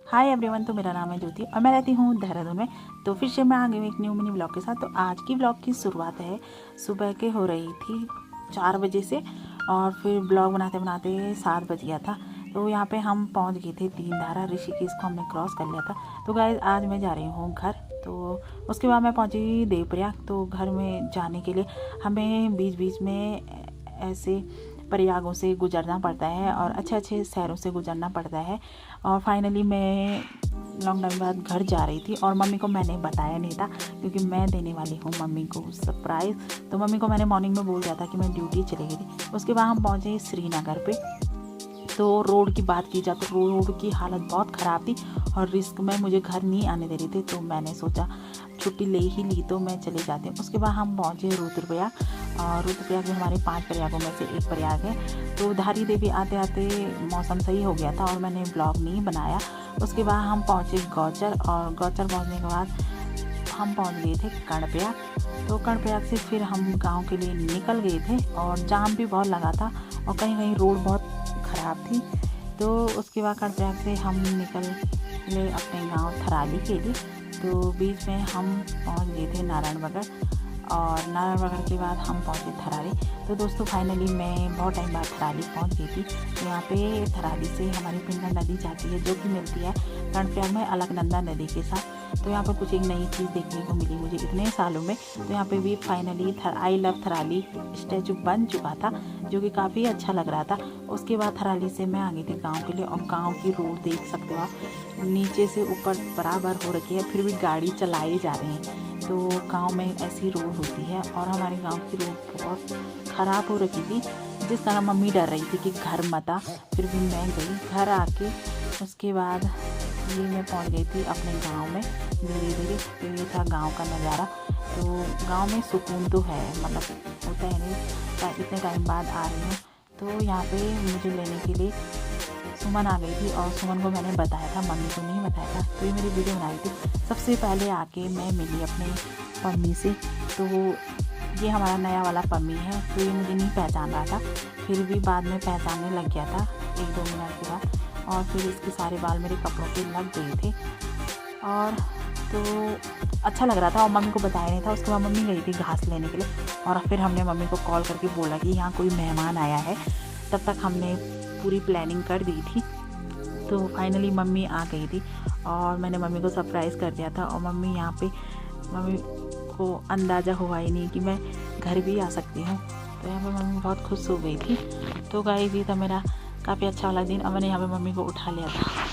Hi everyone, तो मेरा नाम है ज्योति और मैं रहती हूँ देहरादून में। तो फिर से मैं आ गई हूँ एक न्यू मिनी ब्लॉग के साथ। तो आज की ब्लॉग की शुरुआत है सुबह के हो रही थी 4 बजे से और फिर ब्लॉग बनाते बनाते 7 बज गया था। तो यहाँ पे हम पहुँच गए थे तीनधारा, ऋषिकेश को हमने क्रॉस कर लिया था। तो गाइस आज मैं जा रही हूँ घर। तो उसके बाद मैं पहुँची देवप्रयाग। तो घर में जाने के लिए हमें बीच बीच में ऐसे प्रयागों से गुजरना पड़ता है और अच्छे अच्छे शहरों से गुजरना पड़ता है। और फाइनली मैं लॉन्ग टाइम बाद घर जा रही थी और मम्मी को मैंने बताया नहीं था क्योंकि मैं देने वाली हूँ मम्मी को सरप्राइज़। तो मम्मी को मैंने मॉर्निंग में बोल दिया था कि मैं ड्यूटी चली गई थी। उसके बाद हम पहुँचे श्रीनगर पे। तो रोड की बात की जाए तो रोड की हालत बहुत ख़राब थी और रिस्क में मुझे घर नहीं आने दे रहे थे। तो मैंने सोचा छुट्टी ले ही ली तो मैं चले जाती हूँ। उसके बाद हम पहुँचे रुद्रप्रयाग और रुद्रप्रयाग में हमारे 5 प्रयागों में से एक प्रयाग है। तो धारी देवी आते आते मौसम सही हो गया था और मैंने ब्लॉग नहीं बनाया। उसके बाद हम पहुँचे गौचर और गौचर पहुँचने के बाद हम पहुँच गए थे कर्णप्रयाग। तो कर्णप्रयाग से फिर हम गाँव के लिए निकल गए थे और जाम भी बहुत लगा था और कहीं कहीं रोड बहुत ख़राब थी। तो उसके बाद कर्णप्रयाग से हम निकले अपने गांव थराली के लिए। तो बीच में हम पहुंच गए थे नारायणबगड़ और नारायणबगड़ के बाद हम पहुंचे थराली। तो दोस्तों फाइनली मैं बहुत टाइम बाद थराली पहुंच गई थी। तो यहाँ पे थराली से हमारी पिंडर नदी जाती है जो कि मिलती है कर्णप्रयाग में अलकनंदा नदी के साथ। तो यहाँ पर कुछ एक नई चीज़ देखने को मिली मुझे इतने सालों में। तो यहाँ पे भी finally I love Tharali statue बन चुका था जो कि काफ़ी अच्छा लग रहा था। उसके बाद थराली से मैं आ गई थी गांव के लिए और गांव की रोड देख सकते हो आप, नीचे से ऊपर बराबर हो रखी है फिर भी गाड़ी चलाई जा रही है। तो गांव में ऐसी रोड होती है और हमारे गांव की रोड बहुत ख़राब हो रखी थी जिस कारण मम्मी डर रही थी कि घर मत आ। फिर भी मैं गई घर आके। उसके बाद ये मैं पहुंच गई थी अपने गांव में धीरे धीरे। तो ये था गांव का नज़ारा। तो गांव में सुकून तो है, मतलब होता है नहीं, इतने टाइम बाद आ रही हूँ। तो यहाँ पे मुझे लेने के लिए सुमन आ गई थी और सुमन को मैंने बताया था, मम्मी को नहीं बताया था। तो ये मेरी वीडियो बनाई थी। सबसे पहले आके मैं मिली अपने पम्मी से। तो ये हमारा नया वाला पम्मी है। तो ये मुझे नहीं पहचान रहा था, फिर भी बाद में पहचानने लग गया था 1-2 मिनट के बाद। और फिर इसके सारे बाल मेरे कपड़ों पे लग गए थे और तो अच्छा लग रहा था और मम्मी को बताया नहीं था। उसके बाद मम्मी गई थी घास लेने के लिए और फिर हमने मम्मी को कॉल करके बोला कि यहाँ कोई मेहमान आया है। तब तक हमने पूरी प्लानिंग कर दी थी। तो फाइनली मम्मी आ गई थी और मैंने मम्मी को सरप्राइज़ कर दिया था। और मम्मी यहाँ पे, मम्मी को अंदाज़ा हुआ ही नहीं कि मैं घर भी आ सकती हूँ। तो यहाँ पे मम्मी बहुत खुश हो गई थी। तो गाइस ये था मेरा काफ़ी अच्छा वाला दिन और मैंने यहाँ पे मम्मी को उठा लिया था।